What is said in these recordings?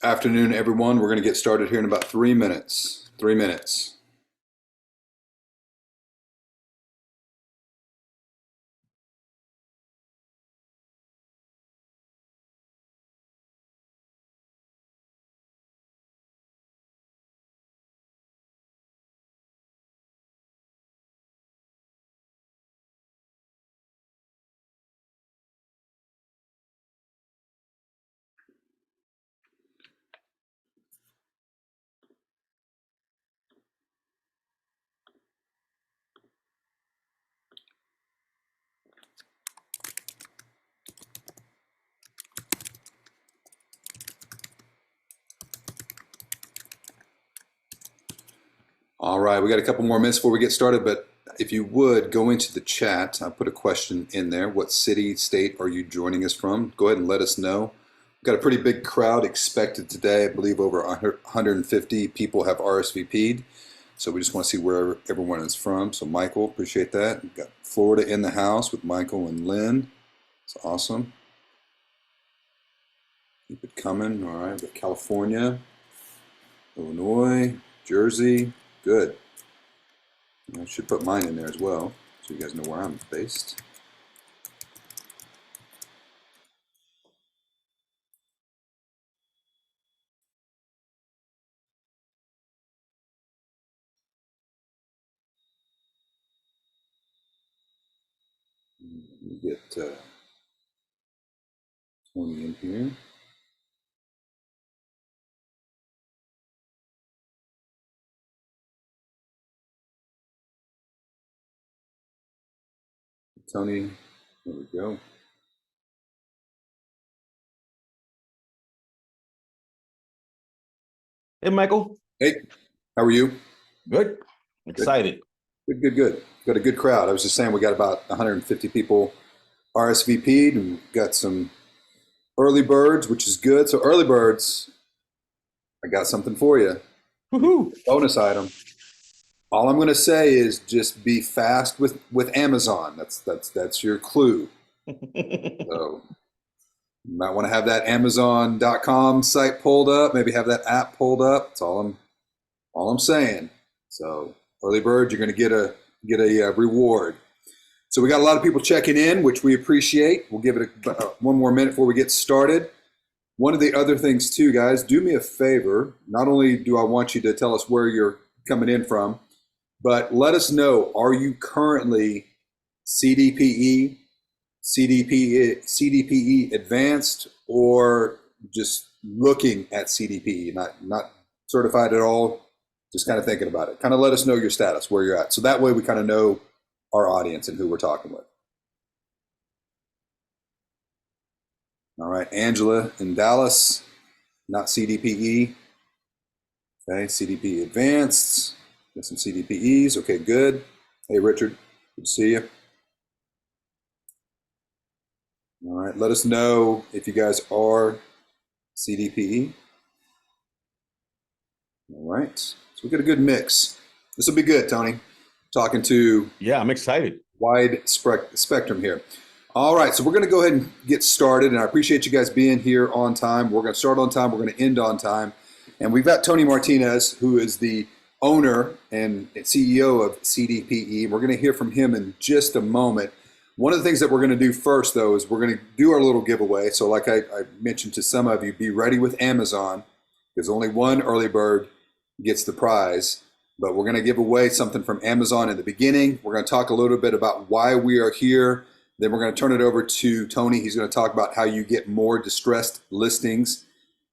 Afternoon, everyone. We're going to get started here in about 3 minutes. 3 minutes. All right, we got a couple more minutes before we get started, but if you would go into the chat, I put a question in there. What city, state are you joining us from? Go ahead and let us know. We've got a pretty big crowd expected today. I believe over 150 people have RSVP'd. So we just want to see where everyone is from. So Michael, appreciate that. We've got Florida in the house with Michael and Lynn. It's awesome. Keep it coming. All right, we've got California, Illinois, Jersey. Good. I should put mine in there as well, so you guys know where I'm based. Let me get Tony in here. Tony, there we go. Hey, Michael. Hey, how are you? Good. Excited. Good. Got a good crowd. I was just saying we got about 150 people RSVP'd, and we've got some early birds, which is good. So early birds, I got something for you. Woohoo! Bonus item. All I'm going to say is just be fast with Amazon. That's your clue. So you might want to have that Amazon.com site pulled up. Maybe have that app pulled up. That's all I'm saying. So early bird, you're going to get a reward. So we got a lot of people checking in, which we appreciate. We'll give it one more minute before we get started. One of the other things too, guys, do me a favor. Not only do I want you to tell us where you're coming in from, but let us know, are you currently CDPE Advanced, or just looking at CDPE, not certified at all, just kind of thinking about it. Kind of let us know your status, where you're at. So that way we kind of know our audience and who we're talking with. All right, Angela in Dallas, not CDPE. Okay, CDPE Advanced. Got some CDPEs. Okay, good. Hey, Richard, good to see you. All right, let us know if you guys are CDPE. All right, so we got a good mix. This will be good, Tony. Talking to I'm excited. Wide spectrum here. All right, so we're going to go ahead and get started, and I appreciate you guys being here on time. We're going to start on time. We're going to end on time, and we've got Tony Martinez, who is the owner and CEO of CDPE. We're going to hear from him in just a moment. One of the things that we're going to do first, though, is we're going to do our little giveaway. So like I mentioned to some of you, be ready with Amazon, because only one early bird gets the prize. But we're going to give away something from Amazon in the beginning. We're going to talk a little bit about why we are here. Then we're going to turn it over to Tony. He's going to talk about how you get more distressed listings.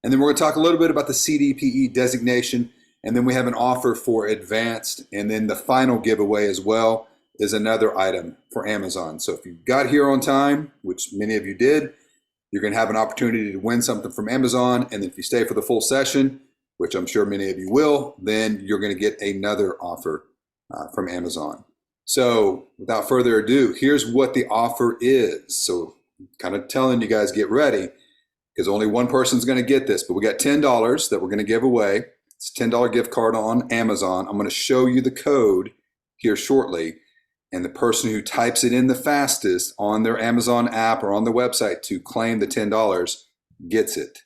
And then we're going to talk a little bit about the CDPE designation. And then we have an offer for advanced. And then the final giveaway as well is another item for Amazon. So if you got here on time, which many of you did, you're going to have an opportunity to win something from Amazon. And if you stay for the full session, which I'm sure many of you will, then you're going to get another offer from Amazon. So without further ado, here's what the offer is. So kind of telling you guys, get ready, because only one person's going to get this, but we got $10 that we're going to give away. It's a $10 gift card on Amazon. I'm going to show you the code here shortly. And the person who types it in the fastest on their Amazon app or on their website to claim the $10 gets it.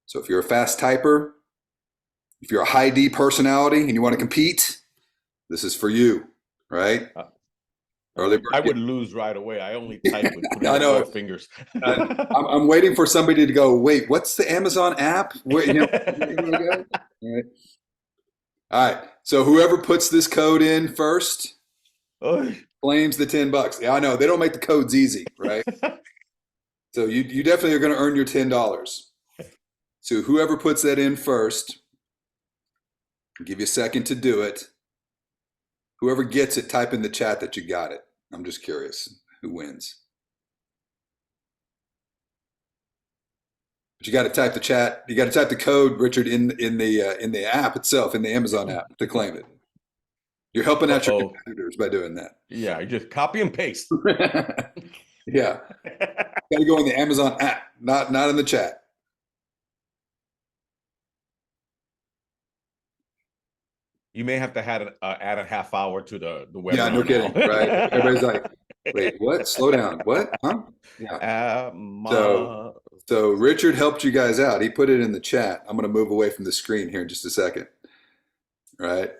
So if you're a fast typer, if you're a high D personality and you want to compete, this is for you, right? I would lose right away. I only type with three I or four know. fingers. I'm waiting for somebody to go, wait, what's the Amazon app? Where, where do I go? All right. All right. So whoever puts this code in first claims the $10. Yeah, I know. They don't make the codes easy, right? So you definitely are going to earn your $10. So whoever puts that in first, I'll give you a second to do it. Whoever gets it, type in the chat that you got it. I'm just curious who wins. But you got to type the chat. You got to type the code, Richard, in the app itself, in the Amazon app, to claim it. You're helping out your competitors by doing that. Yeah, just copy and paste. Yeah, got to go in the Amazon app, not in the chat. You may have to add a half hour to the webinar. Yeah, no kidding, right? Everybody's like, wait, what? Slow down. What? Huh? Yeah. So Richard helped you guys out. He put it in the chat. I'm going to move away from the screen here in just a second. Right?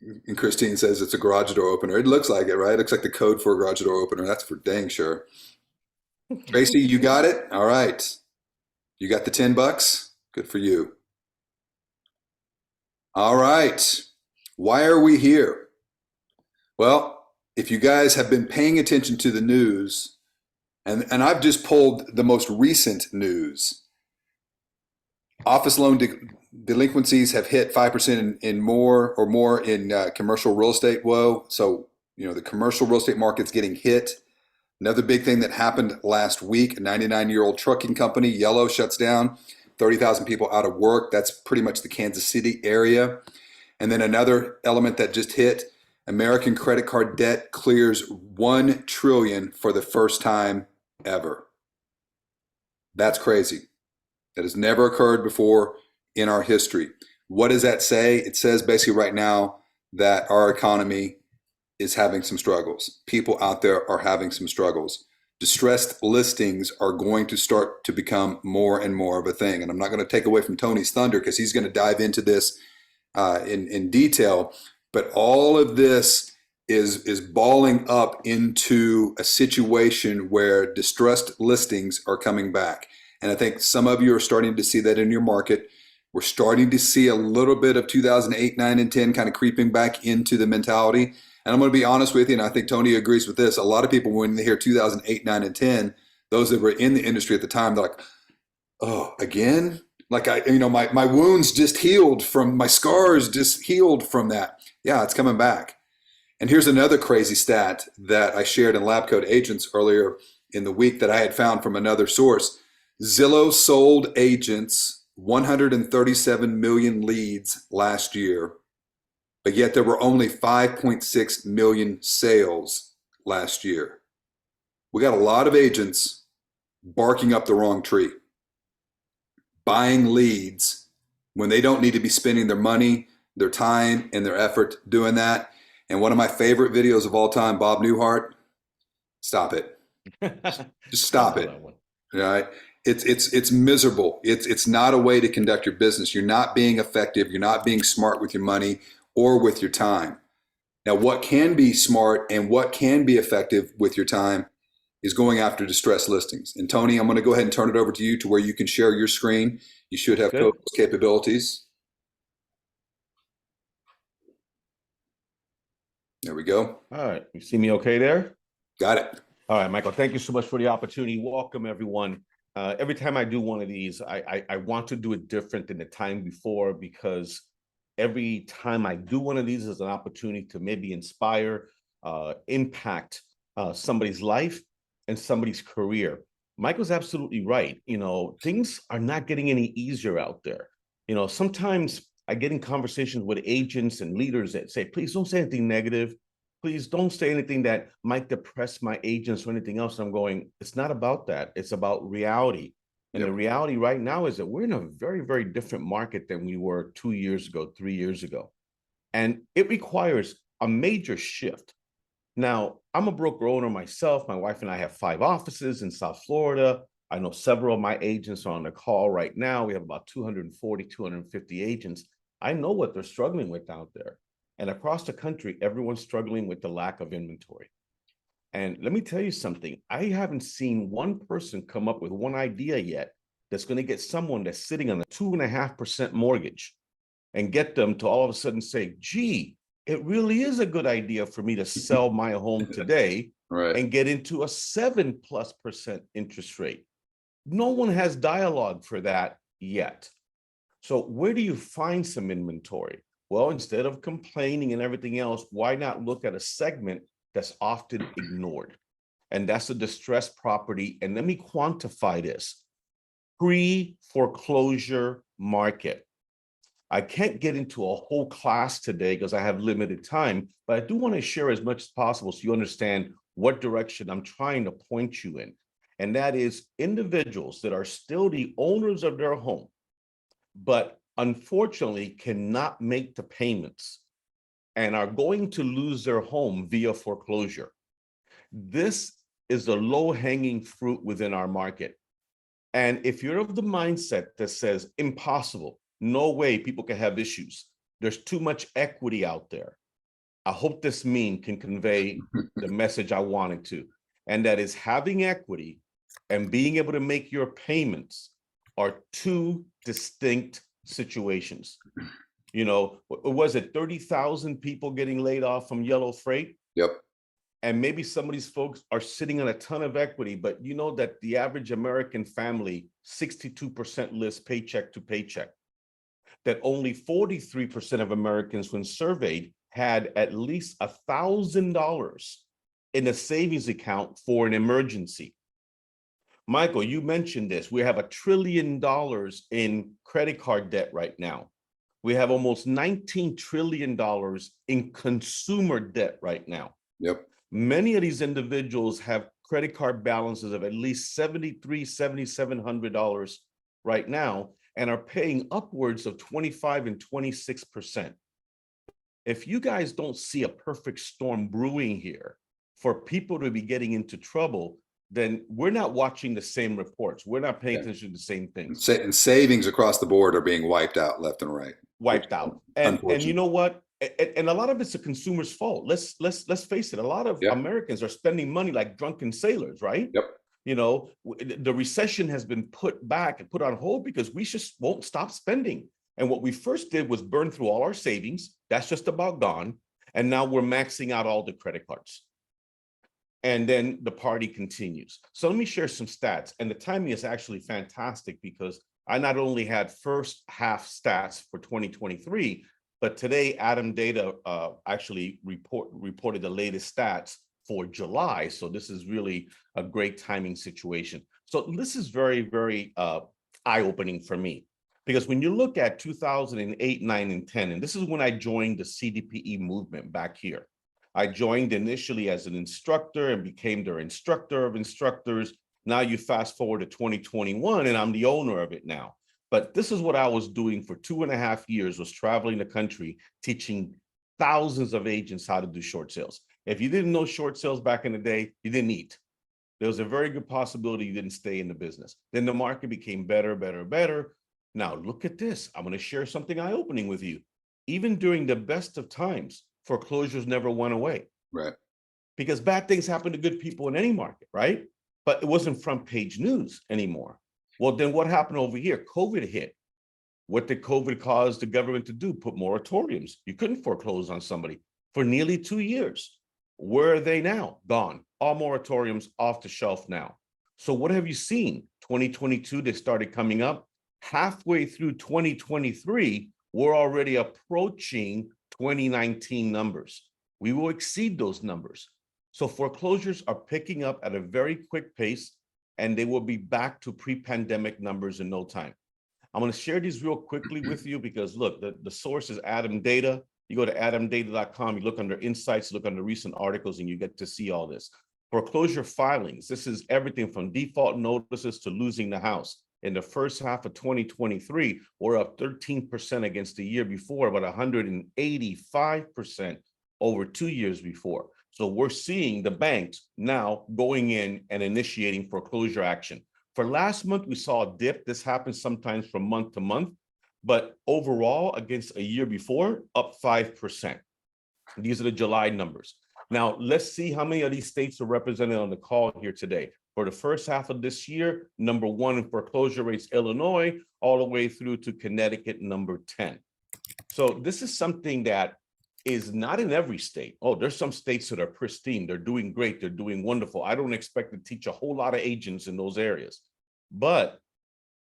And Christine says it's a garage door opener. It looks like it, right? It looks like the code for a garage door opener. That's for dang sure. Tracy, you got it? All right. You got the $10? Good for you. All right. Why are we here? Well, if you guys have been paying attention to the news, and I've just pulled the most recent news, office loan delinquencies have hit 5% in more in commercial real estate. Whoa. So, the commercial real estate market's getting hit. Another big thing that happened last week, a 99-year-old trucking company, Yellow, shuts down, 30,000 people out of work. That's pretty much the Kansas City area. And then another element that just hit, American credit card debt clears $1 trillion for the first time ever. That's crazy. That has never occurred before in our history. What does that say? It says basically right now that our economy is having some struggles. People out there are having some struggles. Distressed listings are going to start to become more and more of a thing. And I'm not going to take away from Tony's thunder because he's going to dive into this in detail. But all of this is balling up into a situation where distressed listings are coming back. And I think some of you are starting to see that in your market. We're starting to see a little bit of 2008, 9, and 10 kind of creeping back into the mentality. And I'm going to be honest with you, and I think Tony agrees with this. A lot of people, when they hear 2008, 9, and 10, those that were in the industry at the time, they're like, oh, again? Like my wounds just healed from, my scars just healed from that. Yeah, it's coming back. And here's another crazy stat that I shared in Lab Code Agents earlier in the week that I had found from another source. Zillow sold agents 137 million leads last year, but yet there were only 5.6 million sales last year. We got a lot of agents barking up the wrong tree, buying leads when they don't need to be spending their money, their time, and their effort doing that. And one of my favorite videos of all time, Bob Newhart, stop it. Just stop it. All right. It's miserable. It's not a way to conduct your business. You're not being effective. You're not being smart with your money or with your time. Now, what can be smart and what can be effective with your time is going after distressed listings. And Tony, I'm going to go ahead and turn it over to you to where you can share your screen. You should have those capabilities. There we go. All right. You see me okay there? Got it. All right, Michael, thank you so much for the opportunity. Welcome, everyone. Every time I do one of these, I want to do it different than the time before, because every time I do one of these is an opportunity to maybe inspire, impact somebody's life and somebody's career. Michael's absolutely right. Things are not getting any easier out there. Sometimes I get in conversations with agents and leaders that say, please don't say anything negative. Please don't say anything that might depress my agents or anything else. I'm going, it's not about that. It's about reality. And the reality right now is that we're in a very, very different market than we were 2 years ago, 3 years ago. And it requires a major shift. Now, I'm a broker owner myself. My wife and I have 5 offices in South Florida. I know several of my agents are on the call right now. We have about 240, 250 agents. I know what they're struggling with out there. And across the country, everyone's struggling with the lack of inventory. And let me tell you something. I haven't seen one person come up with one idea yet that's going to get someone that's sitting on a 2.5% mortgage and get them to all of a sudden say, gee, it really is a good idea for me to sell my home today Right. and get into a 7+% interest rate. No one has dialogue for that yet. So where do you find some inventory? Well, instead of complaining and everything else, why not look at a segment that's often ignored? And that's a distressed property. And let me quantify this: pre-foreclosure market. I can't get into a whole class today because I have limited time, but I do want to share as much as possible so you understand what direction I'm trying to point you in. And that is individuals that are still the owners of their home, but unfortunately cannot make the payments and are going to lose their home via foreclosure. This is the low-hanging fruit within our market. And if you're of the mindset that says impossible, no way people can have issues, there's too much equity out there, I hope this meme can convey the message I wanted to. And that is, having equity and being able to make your payments are two distinct situations. You know, was it 30,000 people getting laid off from yellow freight? Yep. And maybe some of these folks are sitting on a ton of equity, but you know that the average American family, 62% lives paycheck to paycheck. That only 43% of Americans, when surveyed, had at least $1,000 in a savings account for an emergency. Michael, you mentioned this. We have $1 trillion in credit card debt right now. We have almost $19 trillion in consumer debt right now. Yep. Many of these individuals have credit card balances of at least $7,300, $7,700 right now, and are paying upwards of 25 and 26%. If you guys don't see a perfect storm brewing here for people to be getting into trouble, then we're not watching the same reports. We're not paying attention to the same things. And savings across the board are being wiped out left and right. Wiped out. And you know what? And a lot of it's the consumer's fault. Let's face it. A lot of Americans are spending money like drunken sailors, right? Yep. You know, the recession has been put back and put on hold because we just won't stop spending. And what we first did was burn through all our savings. That's just about gone. And now we're maxing out all the credit cards. And then the party continues. So let me share some stats. And the timing is actually fantastic because I not only had first half stats for 2023, but today Adam Data actually reported the latest stats for July. So this is really a great timing situation. So this is very, very eye-opening for me, because when you look at 2008, 9, and 10, and this is when I joined the CDPE movement back here. I joined initially as an instructor and became their instructor of instructors. Now you fast forward to 2021 and I'm the owner of it now. But this is what I was doing for 2.5 years, was traveling the country, teaching thousands of agents how to do short sales. If you didn't know short sales back in the day, you didn't eat. There was a very good possibility you didn't stay in the business. Then the market became better, better, better. Now look at this. I'm going to share something eye-opening with you. Even during the best of times, foreclosures never went away. Right. Because bad things happen to good people in any market, right? But it wasn't front page news anymore. Well, then what happened over here? COVID hit. What did COVID cause the government to do? Put moratoriums. You couldn't foreclose on somebody for nearly 2 years. Where are they now? Gone. All moratoriums off the shelf now. So what have you seen? 2022, they started coming up. Halfway through 2023, we're already approaching 2019 numbers. We will exceed those numbers. So foreclosures are picking up at a very quick pace, and they will be back to pre-pandemic numbers in no time. I'm going to share these real quickly with you because look, the source is Adam Data. You go to adamdata.com, you look under insights, look under recent articles, and you get to see all this. Foreclosure filings. This is everything from default notices to losing the house. In the first half of 2023, we're up 13% against the year before, about 185% over 2 years before. So we're seeing the banks now going in and initiating foreclosure action. For last month, we saw a dip. This happens sometimes from month to month, but overall against a year before, up 5%. These are the July numbers. Now, let's see how many of these states are represented on the call here today. For the first half of this year, number 1 in foreclosure rates, Illinois, all the way through to Connecticut, number 10. So this is something that is not in every state. Oh, there's some states that are pristine. They're doing great. They're doing wonderful. I don't expect to teach a whole lot of agents in those areas. But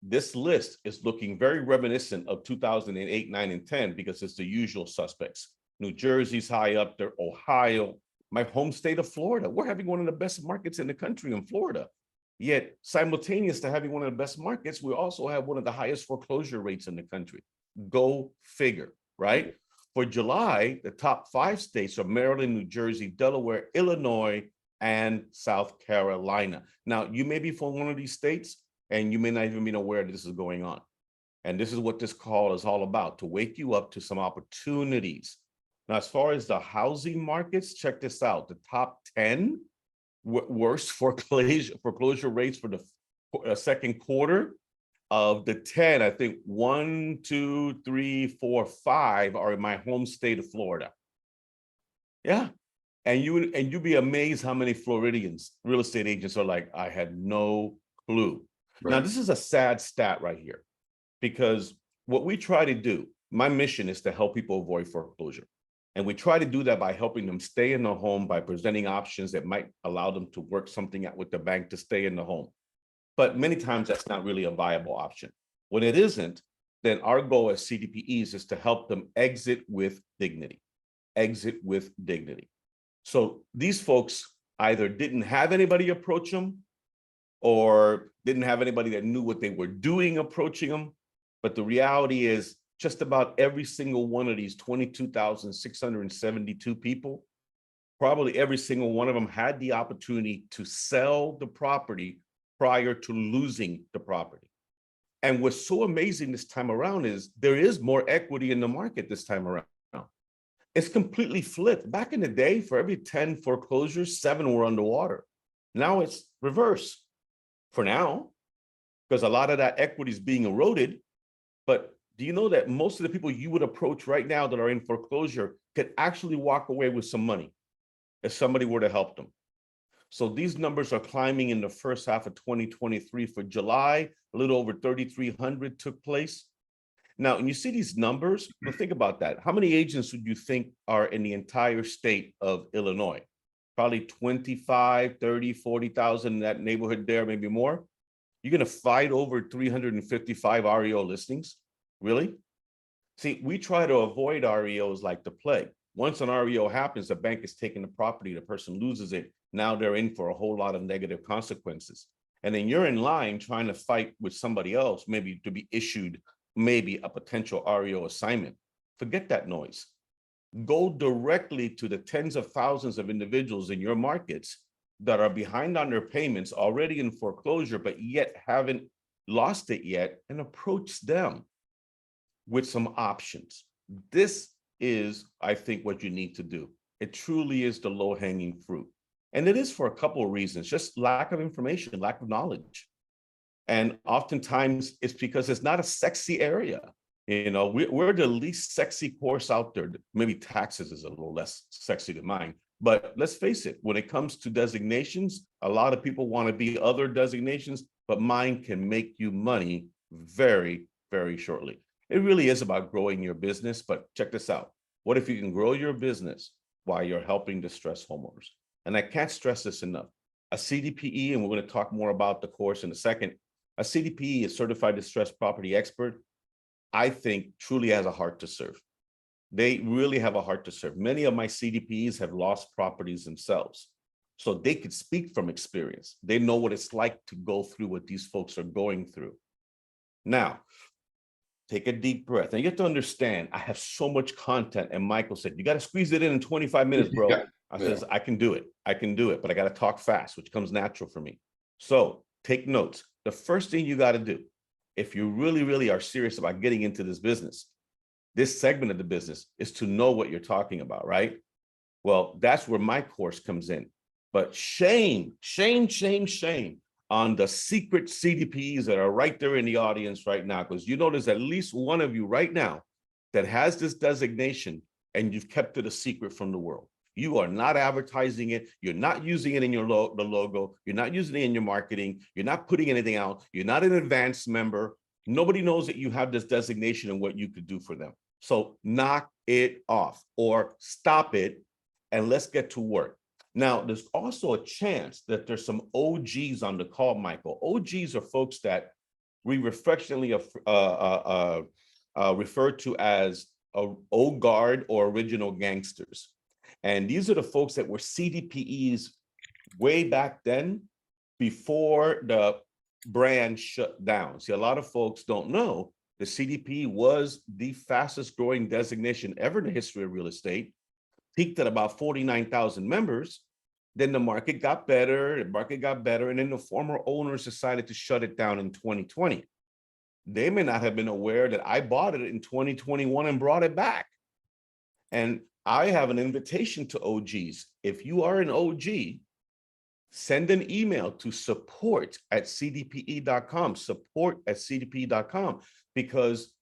this list is looking very reminiscent of 2008, 9, and 10 because it's the usual suspects. New Jersey's high up there, Ohio, my home state of Florida. We're having one of the best markets in the country in Florida. Yet simultaneous to having one of the best markets, we also have one of the highest foreclosure rates in the country. Go figure, right? For July, the top 5 states are Maryland, New Jersey, Delaware, Illinois, and South Carolina. Now, you may be from one of these states, and you may not even be aware that this is going on. And this is what this call is all about, to wake you up to some opportunities. Now, as far as the housing markets, check this out. The top 10 worst foreclosure rates for the second quarter. Of the 10, I think 1, 2, 3, 4, 5 are in my home state of Florida. Yeah. And you'd be amazed how many Floridians, real estate agents, are like, I had no clue. Right. Now, this is a sad stat right here, because what we try to do, my mission is to help people avoid foreclosure. And we try to do that by helping them stay in the home, by presenting options that might allow them to work something out with the bank to stay in the home. But many times that's not really a viable option. When it isn't, then our goal as CDPEs is to help them exit with dignity. Exit with dignity. So these folks either didn't have anybody approach them or didn't have anybody that knew what they were doing approaching them. But the reality is just about every single one of these 22,672 people, probably every single one of them had the opportunity to sell the property prior to losing the property. And what's so amazing this time around is there is more equity in the market this time around. It's completely flipped. Back in the day, for every 10 foreclosures, 7 were underwater. Now it's reverse for now, because a lot of that equity is being eroded. But do you know that most of the people you would approach right now that are in foreclosure could actually walk away with some money if somebody were to help them? So these numbers are climbing in the first half of 2023. For July, a little over 3,300 took place. Now, when you see these numbers, well, think about that. How many agents would you think are in the entire state of Illinois? Probably 25, 30, 40,000 in that neighborhood there, maybe more. You're going to fight over 355 REO listings? Really? See, we try to avoid REOs like the plague. Once an REO happens, the bank is taking the property, the person loses it. Now they're in for a whole lot of negative consequences. And then you're in line trying to fight with somebody else, maybe to be issued maybe a potential REO assignment. Forget that noise. Go directly to the tens of thousands of individuals in your markets that are behind on their payments, already in foreclosure, but yet haven't lost it yet, and approach them with some options. This is, I think, what you need to do. It truly is the low-hanging fruit. And it is for a couple of reasons, just lack of information, lack of knowledge. And oftentimes it's because it's not a sexy area. You know, we're the least sexy course out there. Maybe taxes is a little less sexy than mine. But let's face it, when it comes to designations, a lot of people want to be other designations, but mine can make you money very, very shortly. It really is about growing your business. But check this out. What if you can grow your business while you're helping distressed homeowners? And I can't stress this enough. A CDPE, and we're going to talk more about the course in a second, a CDPE, a certified distressed property expert, I think truly has a heart to serve. They really have a heart to serve. Many of my CDPEs have lost properties themselves. So they could speak from experience. They know what it's like to go through what these folks are going through. Now, take a deep breath. And you have to understand, I have so much content. And Michael said, you got to squeeze it in 25 minutes, bro. Yeah. I says, I can do it. I can do it, but I got to talk fast, which comes natural for me. So take notes. The first thing you got to do, if you really, really are serious about getting into this business, this segment of the business, is to know what you're talking about, right? Well, that's where my course comes in. But shame on the secret CDPEs that are right there in the audience right now, because you know there's at least one of you right now that has this designation and you've kept it a secret from the world. You are not advertising it. You're not using it in your the logo. You're not using it in your marketing. You're not putting anything out. You're not an advanced member. Nobody knows that you have this designation and what you could do for them. So knock it off or stop it and let's get to work. Now, there's also a chance that there's some OGs on the call, Michael. OGs are folks that we affectionately refer to as old guard or original gangsters. And these are the folks that were CDPEs way back then before the brand shut down. See, a lot of folks don't know the CDPE was the fastest growing designation ever in the history of real estate, peaked at about 49,000 members. Then the market got better, and then the former owners decided to shut it down in 2020. They may not have been aware that I bought it in 2021 and brought it back. And I have an invitation to OGs. If you are an OG, send an email to support@cdpe.com, support@cdpe.com, because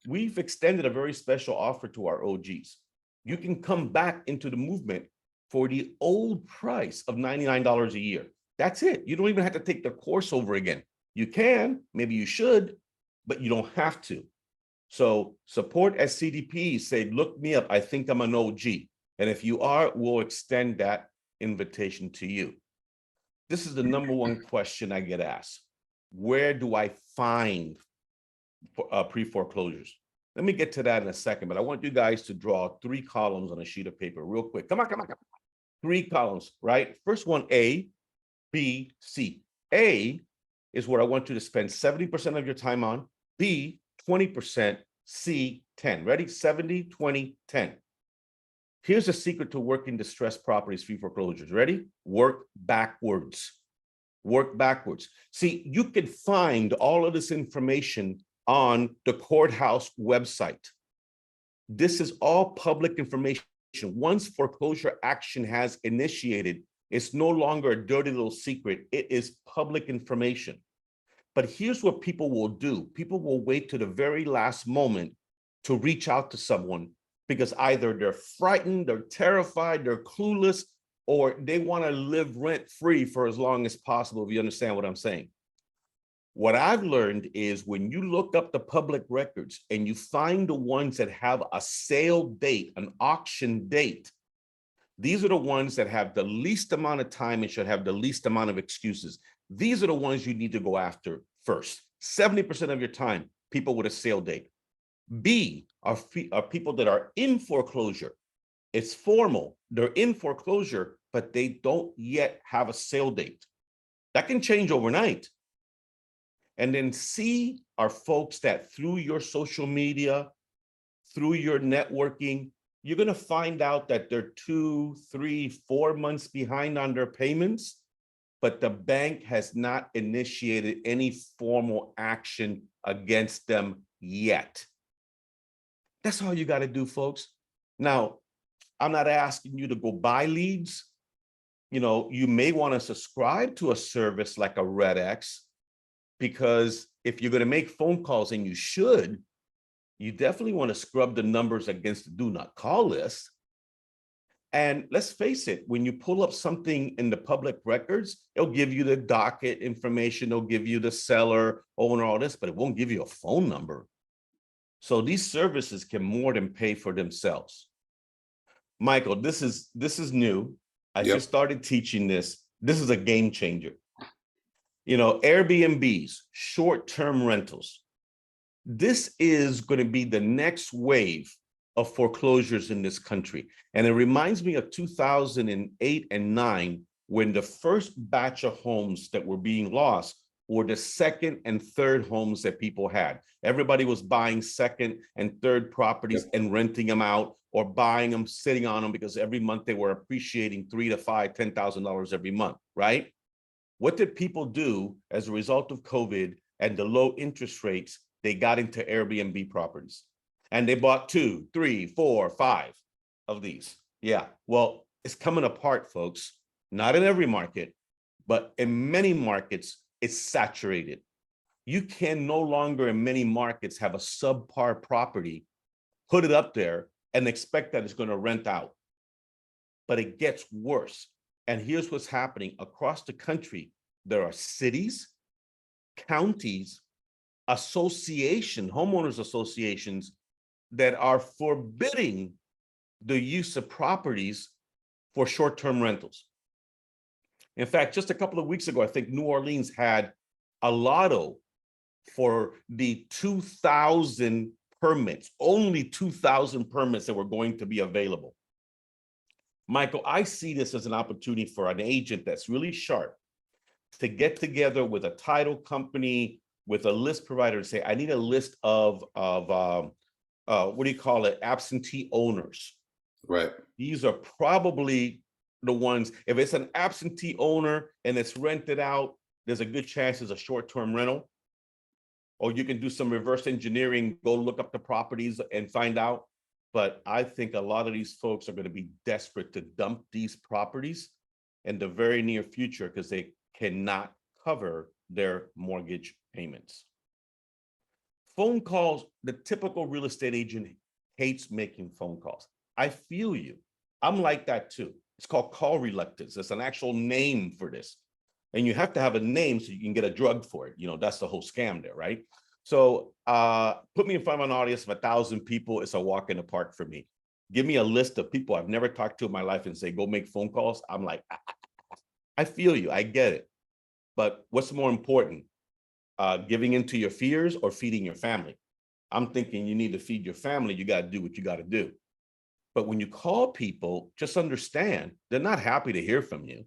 we've extended a very special offer to our OGs. You can come back into the movement for the old price of $99 a year. That's it. You don't even have to take the course over again. You can, maybe you should, but you don't have to. So support@CDPE, say, look me up. I think I'm an OG. And if you are, we'll extend that invitation to you. This is the number one question I get asked. Where do I find pre-foreclosures? Let me get to that in a second, but I want you guys to draw 3 columns on a sheet of paper real quick. Come on. 3 columns, right? First one, A, B, C. A is what I want you to spend 70% of your time on. B, 20%. C, 10. Ready? 70, 20, 10. Here's a secret to working distressed properties pre-foreclosures. Ready? Work backwards. Work backwards. See, you can find all of this information on the courthouse website. This is all public information. Once foreclosure action has initiated, it's no longer a dirty little secret. It is public information. But here's what people will do. People will wait to the very last moment to reach out to someone because either they're frightened, they're terrified, they're clueless, or they want to live rent-free for as long as possible, if you understand what I'm saying. What I've learned is when you look up the public records and you find the ones that have a sale date, an auction date, these are the ones that have the least amount of time and should have the least amount of excuses. These are the ones you need to go after first. 70% of your time, people with a sale date. B are people that are in foreclosure. It's formal. They're in foreclosure, but they don't yet have a sale date. That can change overnight. And then C are folks that through your social media, through your networking, you're going to find out that they're 2, 3, 4 months behind on their payments, but the bank has not initiated any formal action against them yet. That's all you got to do, folks. Now, I'm not asking you to go buy leads. You know, you may want to subscribe to a service like a RedX, because if you're going to make phone calls, and you should, you definitely want to scrub the numbers against the do not call list. And let's face it, when you pull up something in the public records, it'll give you the docket information, it'll give you the seller, owner, all this, but it won't give you a phone number. So these services can more than pay for themselves. Michael, this is new. I just started teaching this. This is a game changer. You know, Airbnbs, short-term rentals. This is going to be the next wave of foreclosures in this country. And it reminds me of 2008 and 9, when the first batch of homes that were being lost were the second and third homes that people had. Everybody was buying second and third properties and renting them out, or buying them, sitting on them, because every month they were appreciating $3,000 to $5,000, $10,000 every month, right? What did people do as a result of COVID and the low interest rates? They got into Airbnb properties and they bought 2, 3, 4, 5 of these. Yeah, well, it's coming apart, folks. Not in every market, but in many markets, it's saturated. You can no longer in many markets have a subpar property, put it up there and expect that it's going to rent out. But it gets worse. And here's what's happening across the country. There are cities, counties, homeowners associations that are forbidding the use of properties for short-term rentals. In fact, just a couple of weeks ago, I think New Orleans had a lotto for the 2,000 permits, only 2,000 permits that were going to be available. Michael, I see this as an opportunity for an agent that's really sharp to get together with a title company, with a list provider and say, I need a list of what do you call it? Absentee owners. Right. These are probably the ones, if it's an absentee owner and it's rented out, there's a good chance it's a short-term rental. Or you can do some reverse engineering, go look up the properties and find out. But I think a lot of these folks are going to be desperate to dump these properties in the very near future because they cannot cover their mortgage payments. Phone calls, the typical real estate agent hates making phone calls. I feel you. I'm like that too. It's called call reluctance. It's an actual name for this. And you have to have a name so you can get a drug for it. You know, that's the whole scam there, right? So put me in front of an audience of 1,000 people. It's a walk in the park for me. Give me a list of people I've never talked to in my life and say, go make phone calls. I'm like, I feel you. I get it. But what's more important, giving into your fears or feeding your family? I'm thinking you need to feed your family. You got to do what you got to do. But when you call people, just understand they're not happy to hear from you.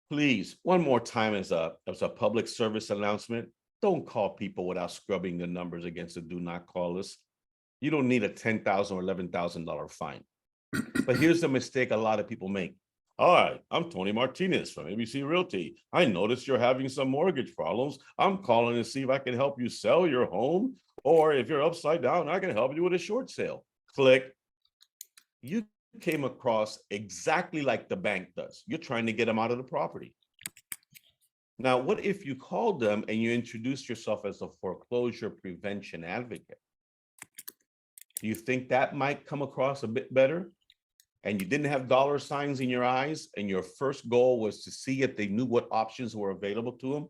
Please, one more time as a public service announcement, don't call people without scrubbing the numbers against the do not call list. You don't need a $10,000 or $11,000 fine. But here's the mistake a lot of people make. Hi, I'm Tony Martinez from ABC Realty. I noticed you're having some mortgage problems. I'm calling to see if I can help you sell your home, or if you're upside down, I can help you with a short sale. Click. You came across exactly like the bank does. You're trying to get them out of the property. Now, what if you called them and you introduced yourself as a foreclosure prevention advocate? Do you think that might come across a bit better? And you didn't have dollar signs in your eyes, and your first goal was to see if they knew what options were available to them?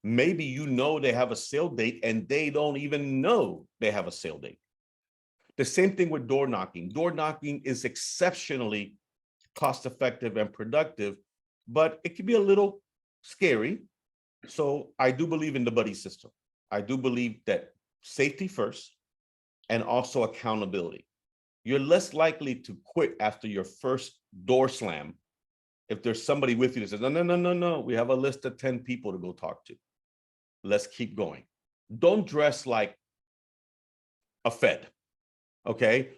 Maybe you know they have a sale date and they don't even know they have a sale date. The same thing with door knocking. Door knocking is exceptionally cost-effective and productive, but it can be a little scary. So I do believe in the buddy system. I do believe that safety first and also accountability. You're less likely to quit after your first door slam if there's somebody with you that says, no, we have a list of 10 people to go talk to. Let's keep going. Don't dress like a Fed, okay?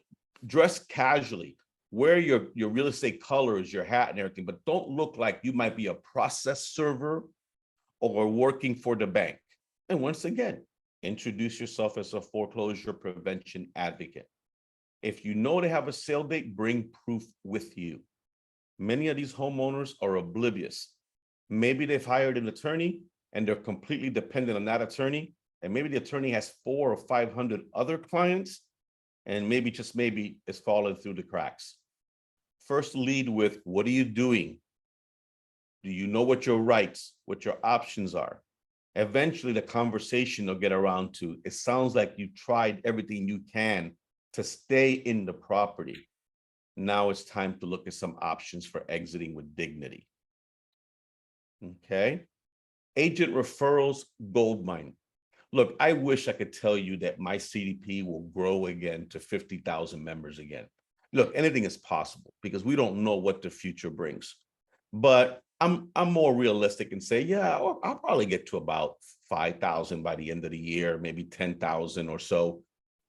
Dress casually. Wear your real estate colors, your hat and everything, but don't look like you might be a process server or working for the bank. And once again, introduce yourself as a foreclosure prevention advocate. If you know they have a sale date, bring proof with you. Many of these homeowners are oblivious. Maybe they've hired an attorney and they're completely dependent on that attorney. And maybe the attorney has 400 or 500 other clients, and maybe, just maybe, it's fallen through the cracks. First, lead with, what are you doing? Do you know what your rights, what your options are? Eventually, the conversation will get around to, it sounds like you tried everything you can to stay in the property. Now it's time to look at some options for exiting with dignity. Okay. Agent referrals, goldmine. Look, I wish I could tell you that my CDP will grow again to 50,000 members again. Look, anything is possible because we don't know what the future brings. But I'm more realistic and say, yeah, I'll probably get to about 5,000 by the end of the year, maybe 10,000 or so.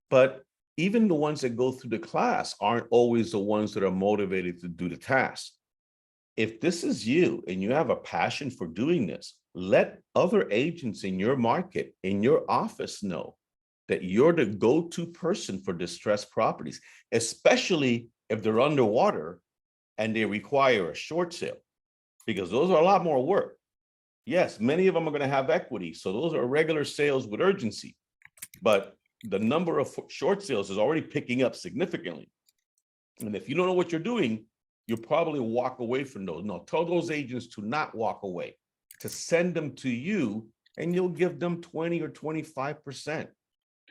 But even the ones that go through the class aren't always the ones that are motivated to do the task. If this is you and you have a passion for doing this, let other agents in your market, in your office, know that you're the go-to person for distressed properties, especially if they're underwater and they require a short sale, because those are a lot more work. Yes, many of them are going to have equity. So those are regular sales with urgency. But the number of short sales is already picking up significantly. And if you don't know what you're doing, you'll probably walk away from those. No, tell those agents to not walk away, to send them to you, and you'll give them 20 or 25%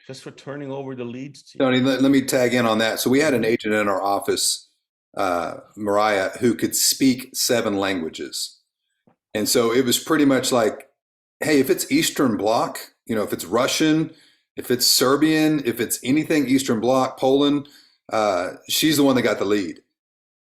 just for turning over the leads to you. Tony, let me tag in on that. So we had an agent in our office, Mariah, who could speak 7 languages. And so it was pretty much like, hey, if it's Eastern Bloc, if it's Russian, if it's Serbian, if it's anything Eastern Bloc, Poland, she's the one that got the lead.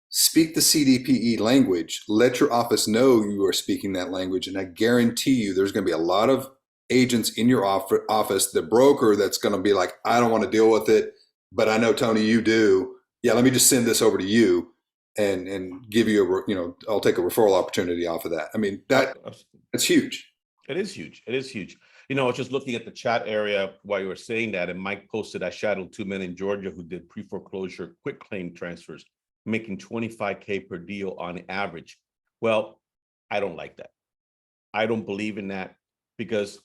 Speak the CDPE language. Let your office know you are speaking that language. And I guarantee you there's going to be a lot of agents in your office, the broker that's going to be like, I don't want to deal with it, but I know, Tony, you do. Yeah, let me just send this over to you and give you I'll take a referral opportunity off of that. I mean, that's huge. It is huge. It is huge. I was just looking at the chat area while you were saying that, and Mike posted, I shadowed 2 men in Georgia who did pre-foreclosure quick claim transfers, making $25K per deal on average. Well, I don't like that. I don't believe in that, because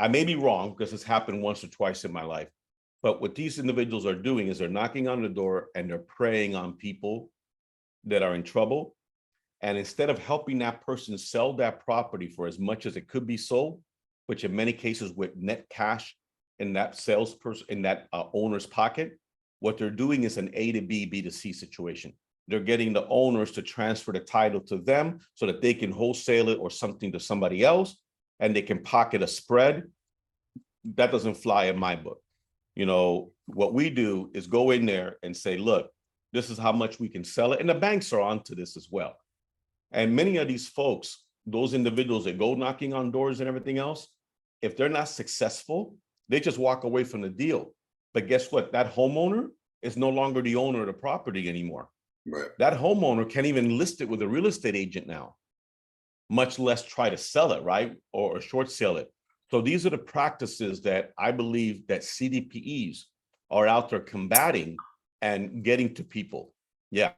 I may be wrong, because it's happened once or twice in my life. But what these individuals are doing is they're knocking on the door and they're preying on people that are in trouble. And instead of helping that person sell that property for as much as it could be sold, which in many cases with net cash in that salesperson, in that owner's pocket, what they're doing is an A to B, B to C situation. They're getting the owners to transfer the title to them so that they can wholesale it or something to somebody else, and they can pocket a spread. That doesn't fly in my book. What we do is go in there and say, look, this is how much we can sell it. And the banks are onto this as well. And many of these folks, those individuals that go knocking on doors and everything else, if they're not successful, they just walk away from the deal. But guess what? That homeowner is no longer the owner of the property anymore. Right. That homeowner can't even list it with a real estate agent now, much less try to sell it, right? Or short sell it. So these are the practices that I believe that CDPEs are out there combating and getting to people. Yeah.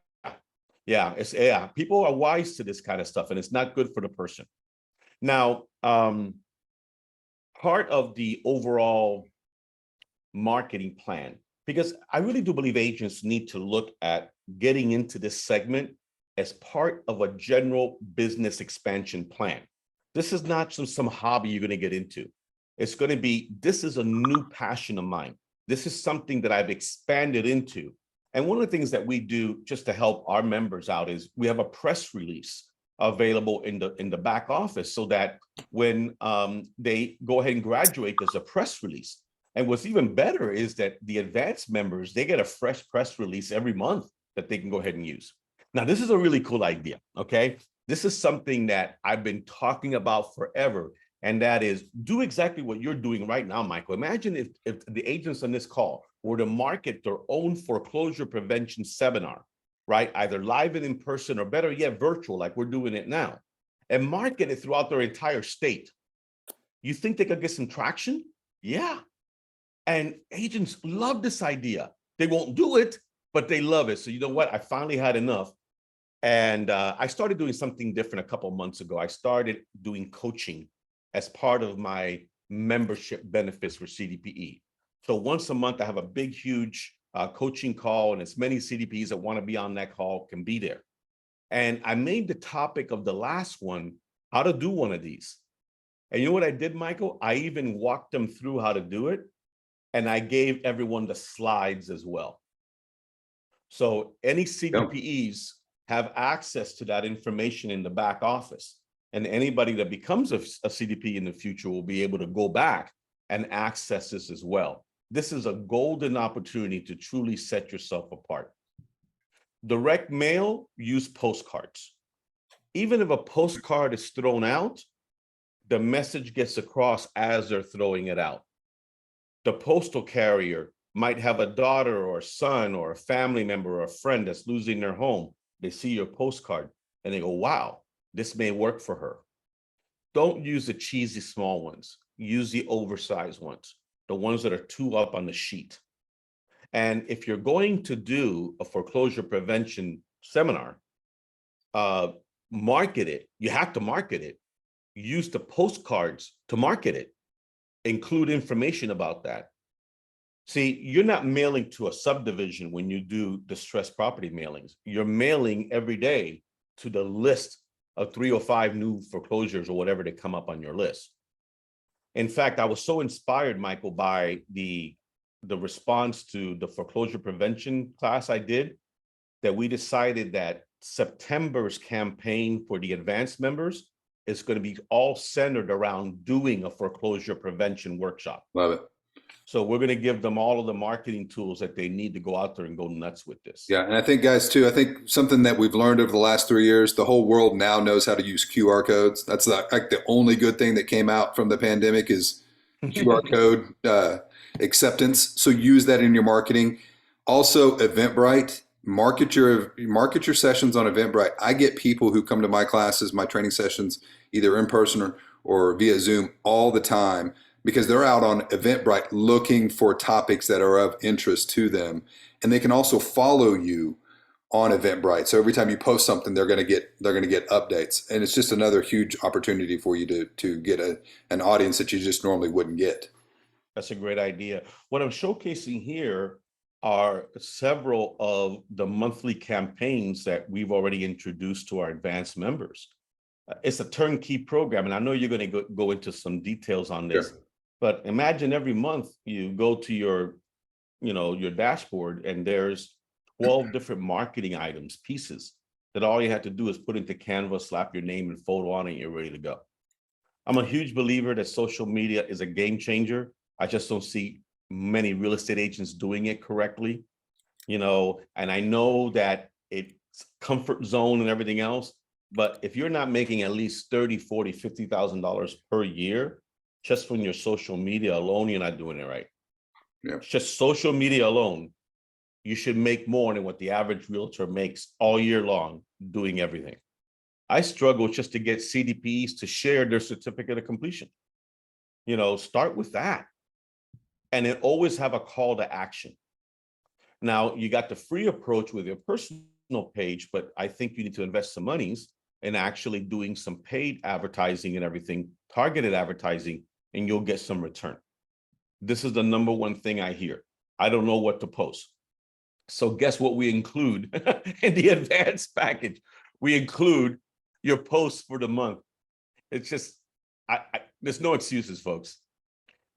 People are wise to this kind of stuff, and it's not good for the person. Now, part of the overall marketing plan, because I really do believe agents need to look at getting into this segment as part of a general business expansion plan. This is not some hobby you're going to get into. It's going to be, this is a new passion of mine. This is something that I've expanded into. And one of the things that we do just to help our members out is we have a press release available in the back office, so that when they go ahead and graduate, there's a press release. And what's even better is that the advanced members, they get a fresh press release every month that they can go ahead and use. Now, this is a really cool idea, okay? This is something that I've been talking about forever, and that is do exactly what you're doing right now, Michael. Imagine if the agents on this call were to market their own foreclosure prevention seminar, right? Either live and in person, or better yet, virtual, like we're doing it now, and market it throughout their entire state. You think they could get some traction? Yeah. And agents love this idea. They won't do it, but they love it. So you know what? I finally had enough. And I started doing something different a couple of months ago. I started doing coaching as part of my membership benefits for CDPE. So once a month, I have a big, huge coaching call, and as many CDPEs that want to be on that call can be there. And I made the topic of the last one, how to do one of these. And you know what I did, Michael? I even walked them through how to do it. And I gave everyone the slides as well. So any CDPEs have access to that information in the back office. And anybody that becomes a CDP in the future will be able to go back and access this as well. This is a golden opportunity to truly set yourself apart. Direct mail, use postcards. Even if a postcard is thrown out, the message gets across as they're throwing it out. The postal carrier might have a daughter or a son or a family member or a friend that's losing their home. They see your postcard and they go, wow, this may work for her. Don't use the cheesy small ones. Use the oversized ones, the ones that are 2 up on the sheet. And if you're going to do a foreclosure prevention seminar, market it. You have to market it use the postcards to market it, include information about that. See, you're not mailing to a subdivision when you do distressed property mailings. You're mailing every day to the list of 3 or 5 new foreclosures or whatever they come up on your list. In fact, I was so inspired, Michael, by the response to the foreclosure prevention class I did, that we decided that September's campaign for the advanced members is going to be all centered around doing a foreclosure prevention workshop. Love it. So we're going to give them all of the marketing tools that they need to go out there and go nuts with this. Yeah, and I think, guys, too, I think something that we've learned over the last 3 years, the whole world now knows how to use QR codes. That's like the only good thing that came out from the pandemic is QR code acceptance. So use that in your marketing. Also, Eventbrite, market your sessions on Eventbrite. I get people who come to my classes, my training sessions, either in person or via Zoom all the time, because they're out on Eventbrite looking for topics that are of interest to them. And they can also follow you on Eventbrite. So every time you post something, they're going to get updates. And it's just another huge opportunity for you to get an audience that you just normally wouldn't get. That's a great idea. What I'm showcasing here are several of the monthly campaigns that we've already introduced to our advanced members. It's a turnkey program, and I know you're going to go into some details on this. Sure. But imagine every month you go to your dashboard and there's 12 different marketing items, pieces that all you have to do is put into Canva, slap your name and photo on it, and you're ready to go. I'm a huge believer that social media is a game changer. I just don't see many real estate agents doing it correctly, and I know that it's comfort zone and everything else, but if you're not making at least $30,000, $40,000, $50,000 per year, just from your social media alone, you're not doing it right. Yeah. Just social media alone, you should make more than what the average realtor makes all year long doing everything. I struggle just to get CDPEs to share their certificate of completion. Start with that. And then always have a call to action. Now, you got the free approach with your personal page, but I think you need to invest some monies in actually doing some paid advertising and everything, targeted advertising, and you'll get some return. This is the number one thing I hear. I don't know what to post. So guess what we include in the advanced package? We include your posts for the month. It's just, there's no excuses, folks.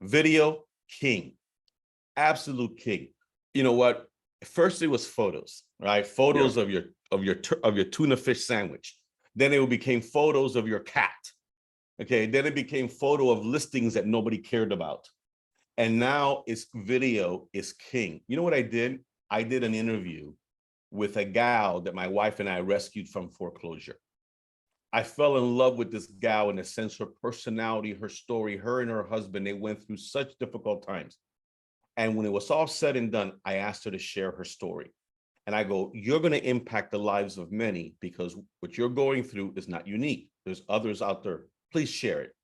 Video, king, absolute king. You know what? First it was photos, right? Photos of your tuna fish sandwich. Then it became photos of your cat. Okay, then it became photo of listings that nobody cared about. And now it's video is king. You know what I did? I did an interview with a gal that my wife and I rescued from foreclosure. I fell in love with this gal in the sense her personality, her story, her and her husband, they went through such difficult times. And when it was all said and done, I asked her to share her story. And I go, you're going to impact the lives of many because what you're going through is not unique. There's others out there. Please share it.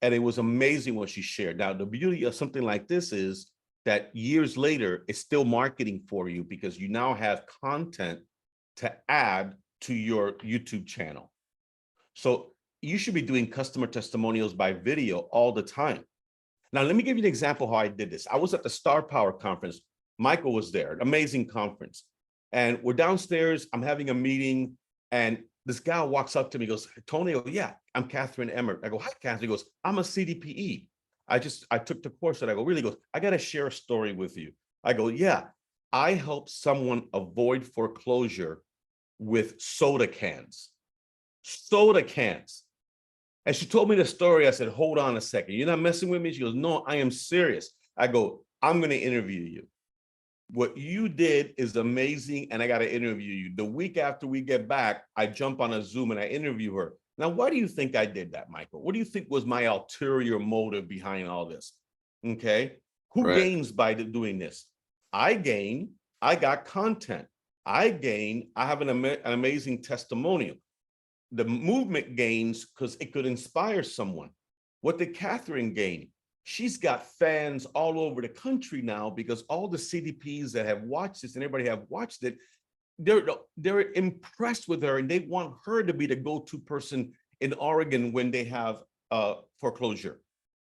And it was amazing what she shared. Now, the beauty of something like this is that years later, it's still marketing for you because you now have content to add to your YouTube channel. So you should be doing customer testimonials by video all the time. Now, let me give you an example how I did this. I was at the Star Power conference. Michael was there, an amazing conference. And we're downstairs, I'm having a meeting, and this gal walks up to me, goes, Tony, oh, yeah, I'm Catherine Emmert. I go, hi, Catherine. He goes, I'm a CDPE. I took the course, and I go, really? He goes, I got to share a story with you. I go, yeah, I helped someone avoid foreclosure with soda cans. Soda cans. And she told me the story. I said, hold on a second. You're not messing with me? She goes, no, I am serious. I go, I'm going to interview you. What you did is amazing, and I got to interview you. The week after we get back, I jump on a Zoom and I interview her. Now, why do you think I did that, Michael? What do you think was my ulterior motive behind all this? Okay. Who gains by doing this? I gain. I got content. I gain. I have an amazing testimonial. The movement gains because it could inspire someone. What did Catherine gain? She's got fans all over the country now because all the CDPs that have watched this and everybody have watched it, they're impressed with her and they want her to be the go-to person in Oregon when they have foreclosure.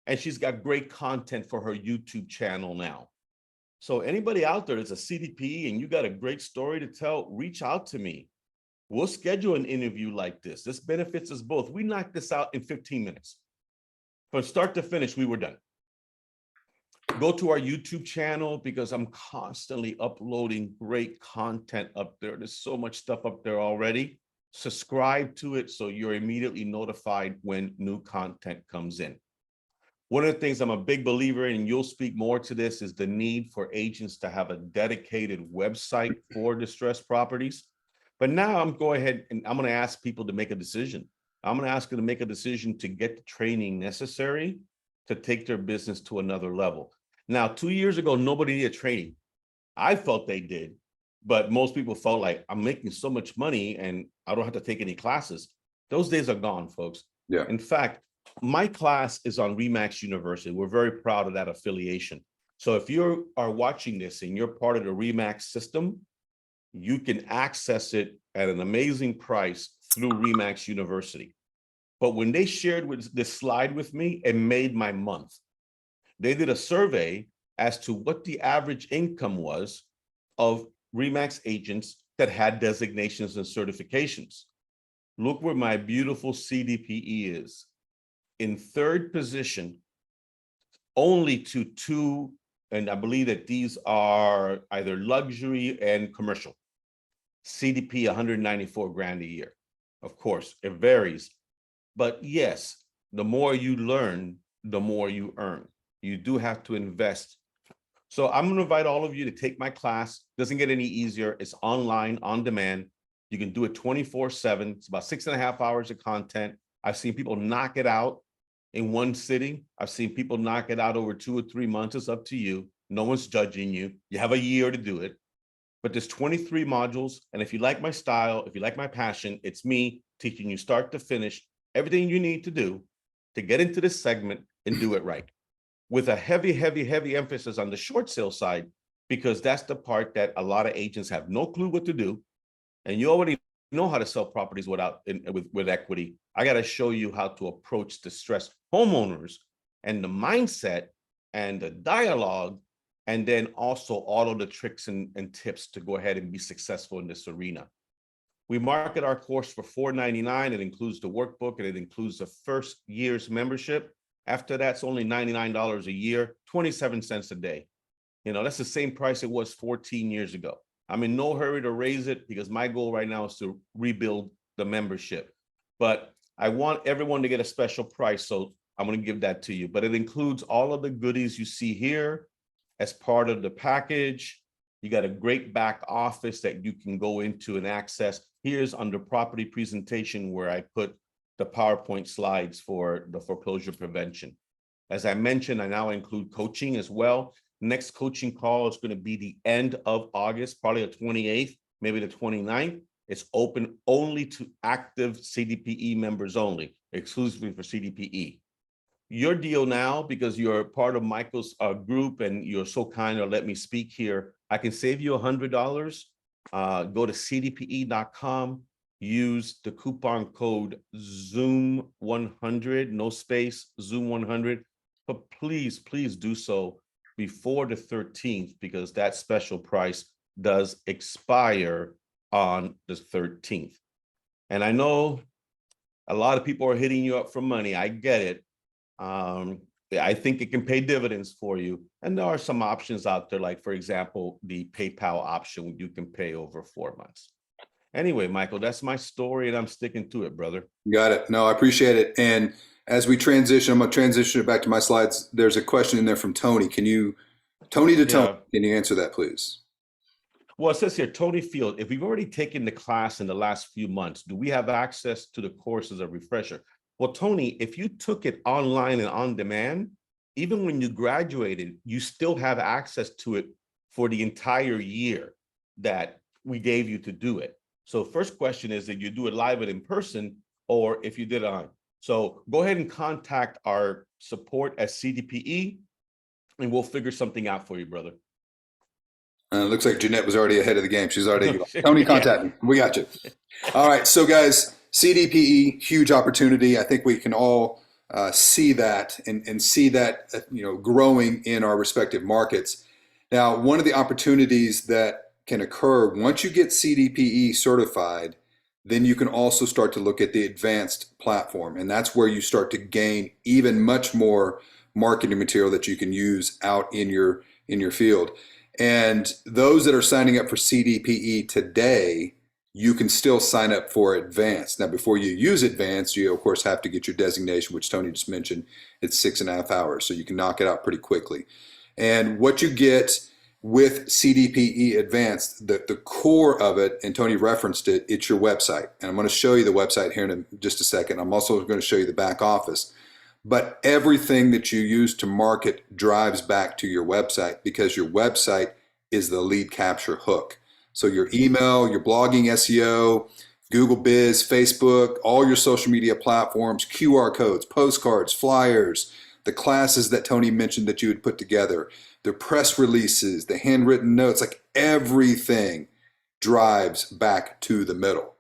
And she's got great content for her YouTube channel now. So anybody out there that's a CDPE and you got a great story to tell, reach out to me. We'll schedule an interview like this. This benefits us both. We knocked this out in 15 minutes. From start to finish, we were done. Go to our YouTube channel because I'm constantly uploading great content up there. There's so much stuff up there already. Subscribe to it so you're immediately notified when new content comes in. One of the things I'm a big believer in, and you'll speak more to this, is the need for agents to have a dedicated website for distressed properties. But now I'm going ahead and I'm going to ask people to make a decision. I'm going to ask them to make a decision to get the training necessary to take their business to another level. Now, 2 years ago, nobody needed training. I felt they did, but most people felt like I'm making so much money and I don't have to take any classes. Those days are gone, folks. Yeah. In fact, my class is on RE/MAX University. We're very proud of that affiliation. So if you are watching this and you're part of the RE/MAX system, you can access it at an amazing price through RE/MAX University. But when they shared this slide with me, it made my month. They did a survey as to what the average income was of RE/MAX agents that had designations and certifications. Look where my beautiful CDPE is. In third position, only to two, and I believe that these are either luxury and commercial. CDP 194 grand a year. Of course, it varies. But yes, the more you learn, the more you earn. You do have to invest. So I'm going to invite all of you to take my class. Doesn't get any easier. It's online, on demand. You can do it 24/7. It's about 6.5 hours of content. I've seen people knock it out in one sitting. I've seen people knock it out over 2 or 3 months. It's up to you. No one's judging you. You have a year to do it. But there's 23 modules. And if you like my style, if you like my passion, it's me teaching you start to finish everything you need to do to get into this segment and do it right. With a heavy, heavy, heavy emphasis on the short sale side, because that's the part that a lot of agents have no clue what to do. And you already know how to sell properties with equity. I got to show you how to approach distressed homeowners and the mindset and the dialogue, and then also all of the tricks and tips to go ahead and be successful in this arena. We market our course for $4.99. It includes the workbook and it includes the first year's membership. After that's only $99 a year, 27 cents a day. You know, that's the same price it was 14 years ago. I'm in no hurry to raise it because my goal right now is to rebuild the membership. But I want everyone to get a special price, so I'm going to give that to you. But it includes all of the goodies you see here as part of the package. You got a great back office that you can go into and access. Here's under property presentation where I put the PowerPoint slides for the foreclosure prevention. As I mentioned, I now include coaching as well. Next coaching call is going to be the end of August, probably the 28th, maybe the 29th. It's open only to active CDPE members only, exclusively for CDPE. Your deal now, because you're part of Michael's group and you're so kind to let me speak here, I can save you $100. Go to cdpe.com, use the coupon code ZOOM100, no space, ZOOM100. But please, please do so before the 13th, because that special price does expire on the 13th. And I know a lot of people are hitting you up for money. I get it. I think it can pay dividends for you. And there are some options out there, like, for example, the PayPal option, you can pay over 4 months. Anyway, Michael, that's my story and I'm sticking to it, brother. Got it. No, I appreciate it. And as we transition, I'm going to transition it back to my slides. There's a question in there from Tony. Tony, can you answer that, please? Well, it says here, Tony Field, if we've already taken the class in the last few months, do we have access to the course as a refresher? Well, Tony, if you took it online and on demand, even when you graduated, you still have access to it for the entire year that we gave you to do it. So first question is that you do it live and in person, or if you did it on. So go ahead and contact our support at CDPE and we'll figure something out for you, brother. Looks like Jeanette was already ahead of the game. She's already, Tony, contact me. We got you. All right. So guys, CDPE, huge opportunity. I think we can all see that and see that growing in our respective markets. Now, one of the opportunities that can occur once you get CDPE certified, then you can also start to look at the advanced platform, and that's where you start to gain even much more marketing material that you can use out in your field. And those that are signing up for CDPE today, you can still sign up for advanced. Now, before you use advanced, you of course have to get your designation, which Tony just mentioned. It's 6.5 hours, so you can knock it out pretty quickly. And what you get with CDPE Advanced, the core of it, and Tony referenced it, it's your website. And I'm going to show you the website here in just a second. I'm also going to show you the back office. But everything that you use to market drives back to your website, because your website is the lead capture hook. So your email, your blogging SEO, Google Biz, Facebook, all your social media platforms, QR codes, postcards, flyers, the classes that Tony mentioned that you would put together, the press releases, the handwritten notes, like everything drives back to the middle,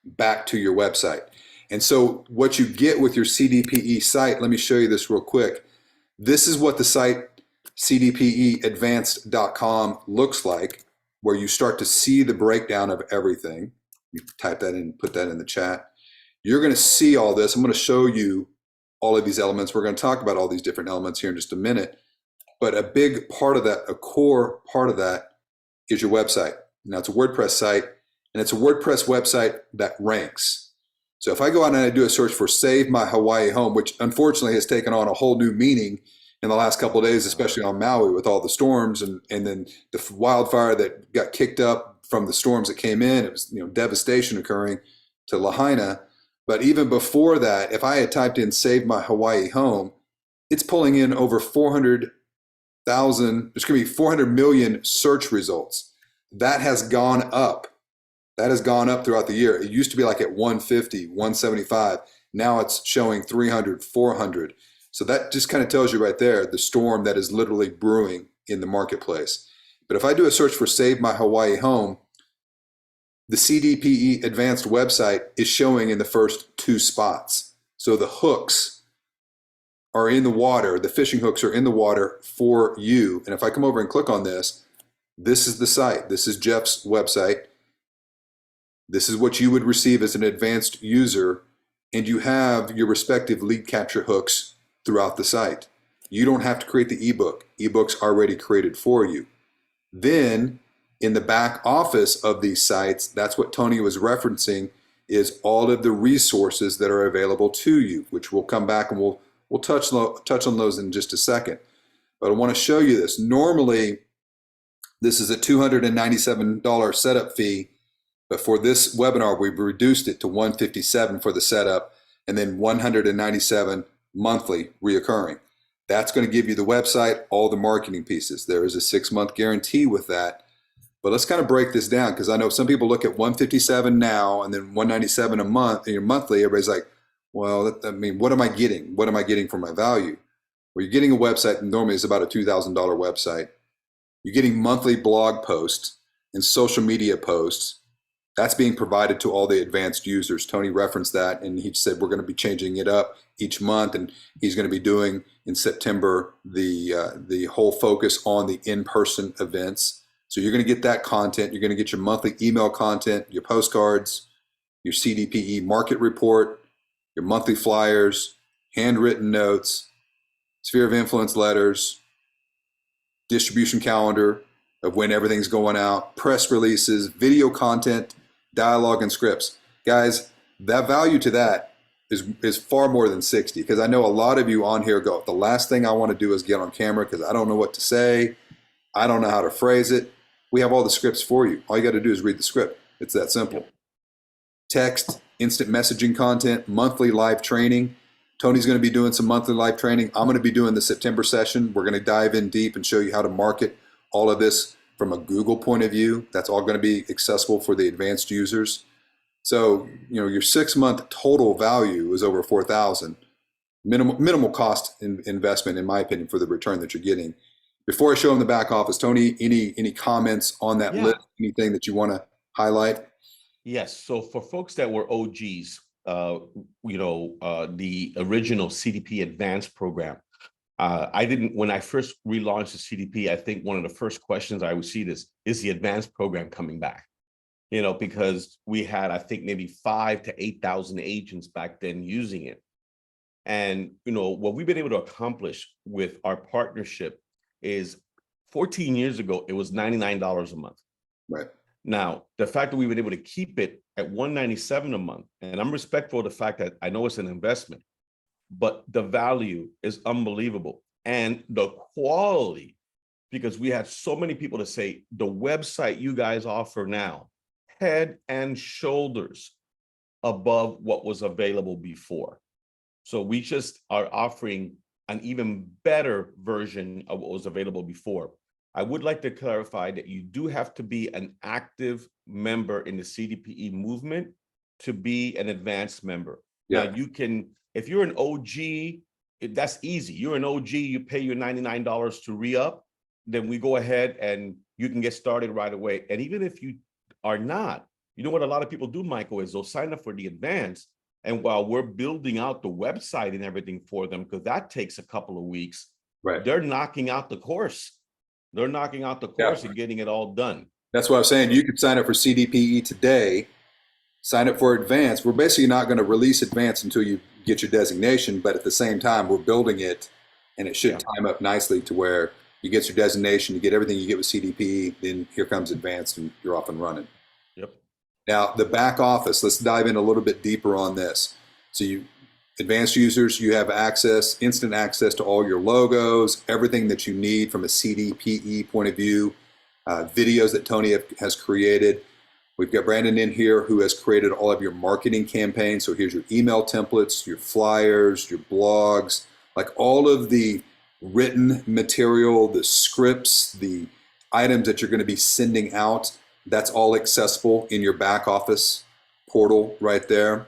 back to your website. And so what you get with your CDPE site, let me show you this real quick. This is what the site cdpeadvanced.com looks like, where you start to see the breakdown of everything. You type that in, put that in the chat. You're going to see all this. I'm going to show you all of these elements. We're going to talk about all these different elements here in just a minute. But a big part of that, a core part of that, is your website. Now, it's a WordPress site, and it's a WordPress website that ranks. So if I go out and I do a search for Save My Hawaii Home, which unfortunately has taken on a whole new meaning in the last couple of days, especially on Maui with all the storms and then the wildfire that got kicked up from the storms that came in. It was devastation occurring to Lahaina. But even before that, if I had typed in Save My Hawaii Home, it's pulling in over 400,000, there's going to be 400 million search results. That has gone up. That has gone up throughout the year. It used to be like at 150, 175. Now it's showing 300, 400. So that just kind of tells you right there the storm that is literally brewing in the marketplace. But if I do a search for Save My Hawaii Home, the CDPE Advanced website is showing in the first 2 spots. So the hooks are in the water, the fishing hooks are in the water for you. And if I come over and click on this, this is the site. This is Jeff's website. This is what you would receive as an advanced user, and you have your respective lead capture hooks throughout the site. You don't have to create the ebook. Ebook's already created for you. Then in the back office of these sites, that's what Tony was referencing, is all of the resources that are available to you, which we'll come back and we'll touch on those in just a second. But I want to show you this. Normally, this is a $297 setup fee. But for this webinar, we've reduced it to $157 for the setup, and then $197 monthly reoccurring. That's going to give you the website, all the marketing pieces. There is a 6-month guarantee with that. But let's kind of break this down, because I know some people look at $157 now and then $197 a month, monthly. Everybody's like, well, what am I getting? What am I getting for my value? Well, you're getting a website, and normally it's about a $2,000 website. You're getting monthly blog posts and social media posts. That's being provided to all the advanced users. Tony referenced that, and he said we're going to be changing it up each month, and he's going to be doing in September the whole focus on the in-person events. So you're going to get that content. You're going to get your monthly email content, your postcards, your CDPE market report, your monthly flyers, handwritten notes, sphere of influence letters, distribution calendar of when everything's going out, press releases, video content, dialogue, and scripts. Guys, that value to that is far more than 60, because I know a lot of you on here go, the last thing I want to do is get on camera because I don't know what to say. I don't know how to phrase it. We have all the scripts for you. All you got to do is read the script. It's that simple. Text, instant messaging content, monthly live training. Tony's going to be doing some monthly live training. I'm going to be doing the September session. We're going to dive in deep and show you how to market all of this from a Google point of view. That's all going to be accessible for the advanced users. So, your 6-month total value is over $4,000. Minimal cost investment, in my opinion, for the return that you're getting. Before I show them the back office, Tony, any comments on that list? Anything that you want to highlight? Yes. So for folks that were OGs, the original CDP Advanced program. I didn't, when I first relaunched the CDP, I think one of the first questions I received is the advanced program coming back? Because we had, I think, maybe 5,000 to 8,000 agents back then using it. And, what we've been able to accomplish with our partnership is 14 years ago, it was $99 a month. Right. Now, the fact that we've been able to keep it at $197 a month, and I'm respectful of the fact that I know it's an investment, but the value is unbelievable. And the quality, because we had so many people to say, the website you guys offer now, head and shoulders above what was available before. So we just are offering an even better version of what was available before. I would like to clarify that you do have to be an active member in the CDPE movement to be an advanced member. Yeah. Now you can, if you're an OG, that's easy. You're an OG, you pay your $99 to re-up, then we go ahead and you can get started right away. And even if you are not, what a lot of people do, Michael, is they'll sign up for the advanced. And while we're building out the website and everything for them, because that takes a couple of weeks, Right. They're knocking out the course. They're knocking out the course and getting it all done. That's what I was saying. You could sign up for CDPE today, sign up for advanced. We're basically not going to release advanced until you get your designation, but at the same time, we're building it, and it should time up nicely to where you get your designation, you get everything you get with CDPE, then here comes advanced, and you're off and running. Yep. Now, the back office, let's dive in a little bit deeper on this. So advanced users, you have instant access to all your logos, everything that you need from a CDPE point of view, videos that Tony has created. We've got Brandon in here who has created all of your marketing campaigns. So here's your email templates, your flyers, your blogs, like all of the written material, the scripts, the items that you're going to be sending out. That's all accessible in your back office portal right there.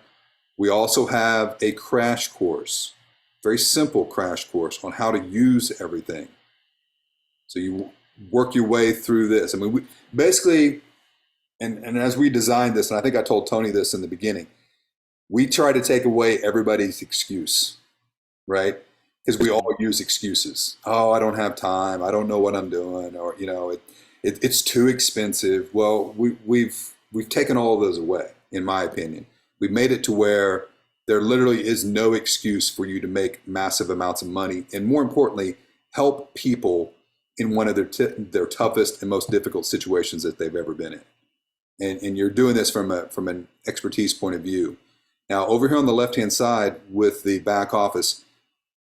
We also have a crash course, very simple crash course on how to use everything. So you work your way through this. I mean, we basically, and as we designed this, and I think I told Tony this in the beginning, we try to take away everybody's excuse, right? Because we all use excuses. Oh, I don't have time. I don't know what I'm doing, or it's too expensive. Well, we've taken all of those away, in my opinion. We've made it to where there literally is no excuse for you to make massive amounts of money, and more importantly, help people in one of their toughest and most difficult situations that they've ever been in. And you're doing this from an expertise point of view. Now, over here on the left-hand side with the back office,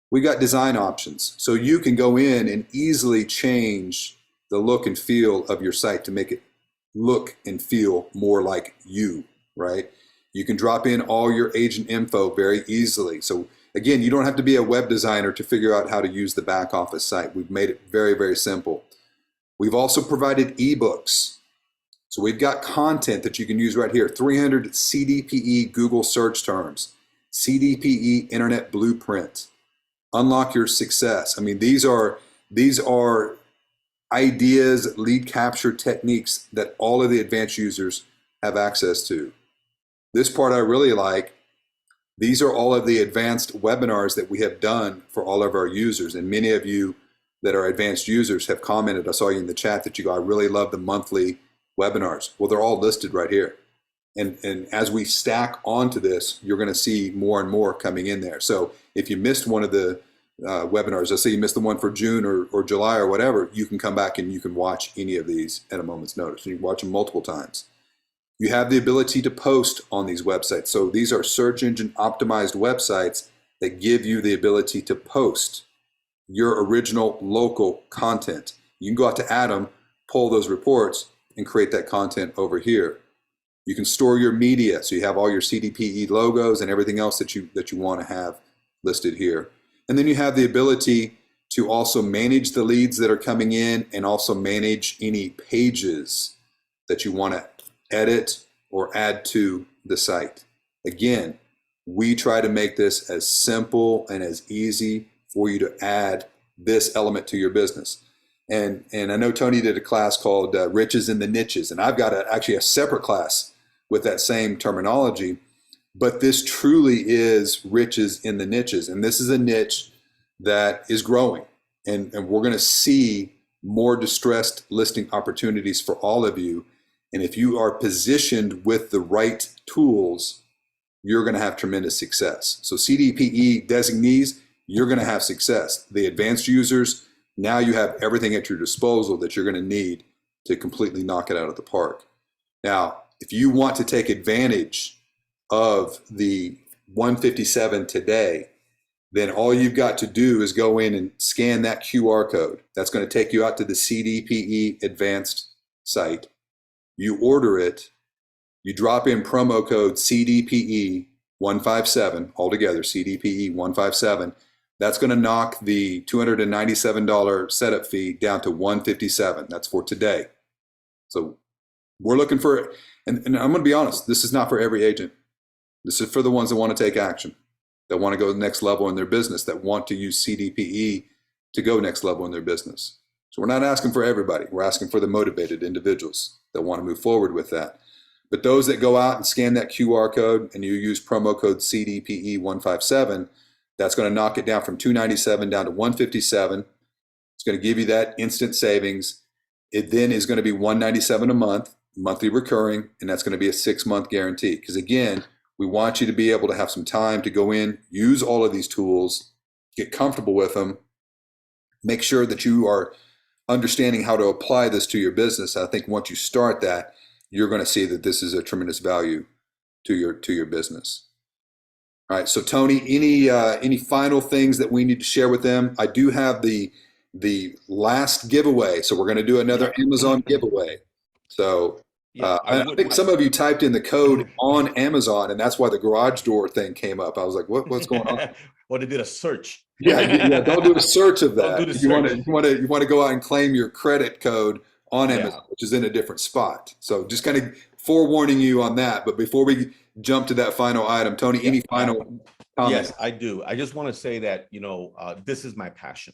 we got design options. So you can go in and easily change the look and feel of your site to make it look and feel more like you, right? You can drop in all your agent info very easily. So again, you don't have to be a web designer to figure out how to use the back office site. We've made it very, very simple. We've also provided ebooks. So we've got content that you can use right here. 300 CDPE Google search terms, CDPE Internet Blueprint, Unlock Your Success. I mean, these are ideas, lead capture techniques that all of the advanced users have access to. This part I really like. These are all of the advanced webinars that we have done for all of our users. And many of you that are advanced users have commented, I saw you in the chat, that you go, I really love the monthly webinars. Well, they're all listed right here. And as we stack onto this, you're going to see more and more coming in there. So if you missed one of the webinars, let's say you missed the one for June or July or whatever, you can come back and you can watch any of these at a moment's notice. You can watch them multiple times. You have the ability to post on these websites. So these are search engine optimized websites that give you the ability to post your original local content. You can go out to Atom, pull those reports, and create that content over here. You can store your media, so you have all your CDPE logos and everything else that you want to have listed here. And then you have the ability to also manage the leads that are coming in and also manage any pages that you want to edit or add to the site. Again, we try to make this as simple and as easy for you to add this element to your business. And I know Tony did a class called Riches in the Niches, and I've got actually a separate class with that same terminology. But this truly is riches in the niches. And this is a niche that is growing. And we're going to see more distressed listing opportunities for all of you. And if you are positioned with the right tools, you're going to have tremendous success. So CDPE designees, you're going to have success. The advanced users, now you have everything at your disposal that you're going to need to completely knock it out of the park. Now, if you want to take advantage of the 157 today, then all you've got to do is go in and scan that QR code. That's going to take you out to the CDPE advanced site. You order it, you drop in promo code CDPE 157 altogether, CDPE 157. That's going to knock the $297 setup fee down to 157. That's for today. So we're looking for, and I'm going to be honest, this is not for every agent. This is for the ones that want to take action, that want to go to the next level in their business, that want to use CDPE to go next level in their business. So we're not asking for everybody. We're asking for the motivated individuals that want to move forward with that. But those that go out and scan that QR code and you use promo code CDPE 157, that's going to knock it down from 297 down to 157. It's going to give you that instant savings. It then is going to be 197 a month, monthly recurring, and that's going to be a 6-month guarantee. Because again, we want you to be able to have some time to go in, use all of these tools, get comfortable with them, make sure that you are understanding how to apply this to your business. I think once you start that, you're going to see that this is a tremendous value to your business. All right, so Tony, any final things that we need to share with them? I do have the last giveaway, so we're going to do another Amazon giveaway. So I think some of you typed in the code on Amazon, and that's why the garage door thing came up. I was like, what's going on? Well, they did a search. Yeah. Don't do a search of that. Don't do the search. You want to go out and claim your credit code on Amazon, which is in a different spot. So just kind of forewarning you on that. But before we jump to that final item, Tony, any final comments? Yes, I do. I just want to say that, this is my passion.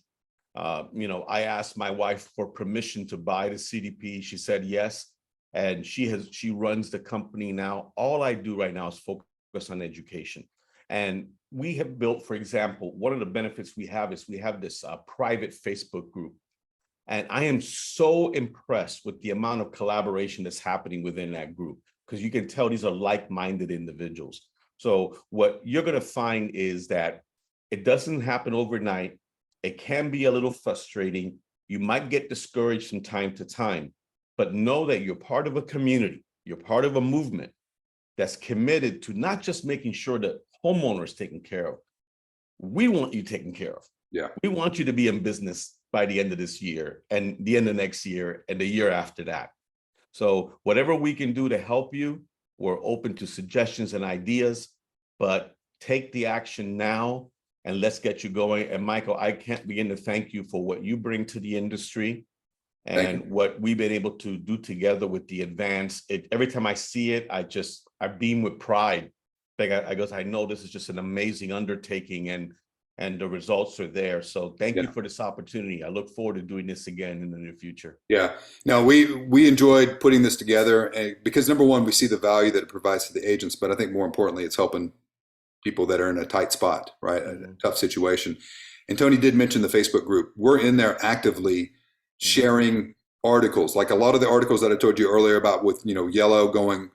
I asked my wife for permission to buy the CDP. She said yes. And she runs the company now. All I do right now is focus on education. And we have built, for example, one of the benefits we have is we have this private Facebook group. And I am so impressed with the amount of collaboration that's happening within that group, because you can tell these are like-minded individuals. So what you're going to find is that it doesn't happen overnight. It can be a little frustrating. You might get discouraged from time to time, but know that you're part of a community. You're part of a movement that's committed to not just making sure that homeowners taken care of. We want you taken care of. Yeah. We want you to be in business by the end of this year and the end of next year and the year after that. So whatever we can do to help you, we're open to suggestions and ideas, but take the action now and let's get you going. And Michael, I can't begin to thank you for what you bring to the industry and what we've been able to do together with the advance. Every time I see it, I beam with pride. I know this is just an amazing undertaking and the results are there. So thank you for this opportunity. I look forward to doing this again in the near future. Yeah, no, we enjoyed putting this together because number one, we see the value that it provides to the agents, but I think more importantly, it's helping people that are in a tight spot, right? A tough situation. And Tony did mention the Facebook group. We're in there actively sharing articles, like a lot of the articles that I told you earlier about with, Yellow going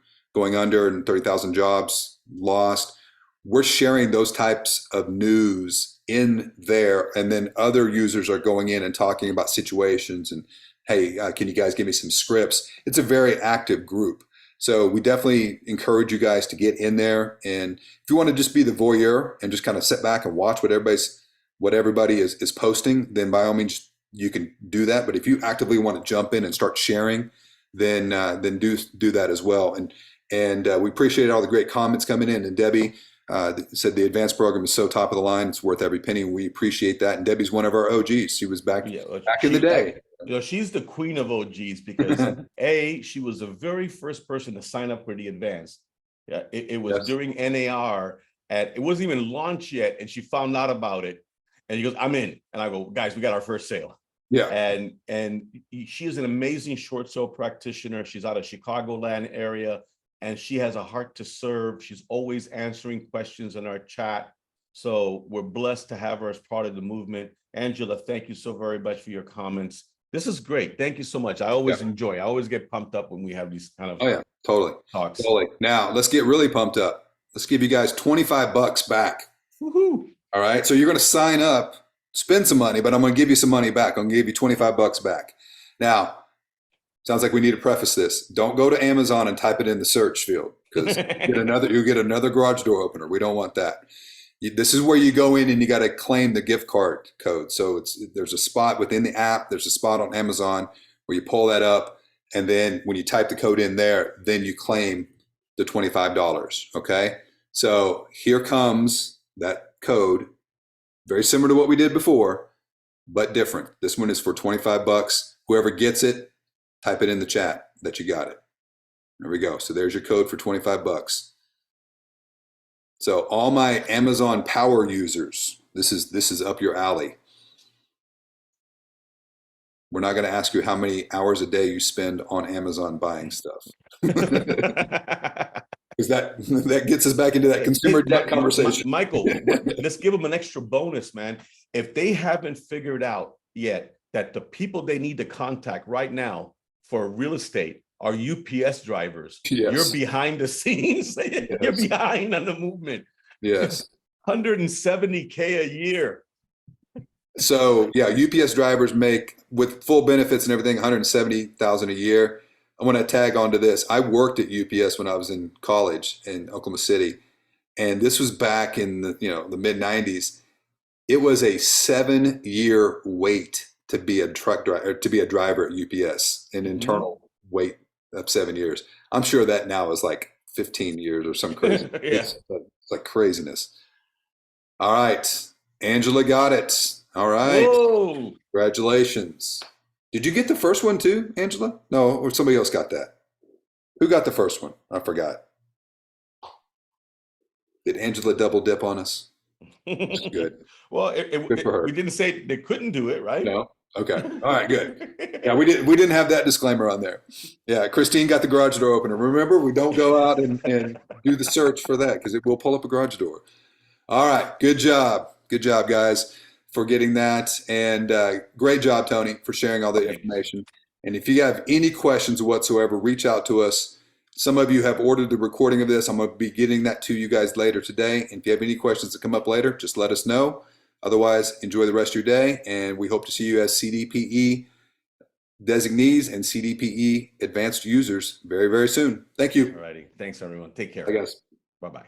under and 30,000 jobs lost. We're sharing those types of news in there, and then other users are going in and talking about situations and, hey, can you guys give me some scripts? It's a very active group. So we definitely encourage you guys to get in there. And if you want to just be the voyeur and just kind of sit back and watch what everybody is posting, then by all means you can do that. But if you actively want to jump in and start sharing, then do that as well. And we appreciate all the great comments coming in. And Debbie said the advanced program is so top of the line, it's worth every penny. We appreciate that. And Debbie's one of our OGs. She was back in the day. She's the queen of OGs because she was the very first person to sign up for the advance. Yeah, it was during NAR, and it wasn't even launched yet, and she found out about it, and she goes, "I'm in." And I go, "Guys, we got our first sale." Yeah. And she is an amazing short sale practitioner. She's out of Chicagoland area, and she has a heart to serve. She's always answering questions in our chat. So we're blessed to have her as part of the movement. Angela, thank you so very much for your comments. This is great. Thank you so much. I always enjoy. I always get pumped up when we have these kind of totally talks. Totally. Now let's get really pumped up. Let's give you guys $25 back. Woohoo. All right. So you're going to sign up, spend some money, but I'm going to give you some money back. I'm going to give you $25 back. Now, sounds like we need to preface this. Don't go to Amazon and type it in the search field, because you'll get another garage door opener. We don't want that. This is where you go in and you got to claim the gift card code. So there's a spot within the app. There's a spot on Amazon where you pull that up, and then when you type the code in there, then you claim the $25. Okay. So here comes that code, very similar to what we did before, but different. This one is for $25. Whoever gets it, type it in the chat that you got it. There we go. So there's your code for $25. So all my Amazon power users, this is up your alley. We're not going to ask you how many hours a day you spend on Amazon buying stuff. Because that gets us back into that consumer debt conversation. Michael, let's give them an extra bonus, man. If they haven't figured out yet that the people they need to contact right now for real estate are UPS drivers, you're behind the scenes. You're behind on the movement. Yes. 170K a year. So yeah, UPS drivers make, with full benefits and everything, 170,000 a year. I want to tag onto this. I worked at UPS when I was in college in Oklahoma City, and this was back in the mid 90s. It was a 7-year wait to be a truck driver, to be a driver at UPS, an internal wait of 7 years. I'm sure that now is like 15 years or some crazy. It's like craziness. All right, Angela got it. All right. Whoa. Congratulations. Did you get the first one too, Angela? No, or somebody else got that? Who got the first one? I forgot. Did Angela double dip on us? That's good. Well, Good for her. we didn't say they couldn't do it, right? No. Okay. All right. Good. Yeah, we didn't have that disclaimer on there. Yeah, Christine got the garage door opener. Remember, we don't go out and do the search for that, because it will pull up a garage door. All right. Good job. Good job, guys, for getting that. And great job, Tony, for sharing all the information. And if you have any questions whatsoever, reach out to us. Some of you have ordered the recording of this. I'm going to be getting that to you guys later today. And if you have any questions that come up later, just let us know. Otherwise, enjoy the rest of your day. And we hope to see you as CDPE designees and CDPE advanced users very, very soon. Thank you. All righty. Thanks, everyone. Take care. Bye, guys. Bye-bye.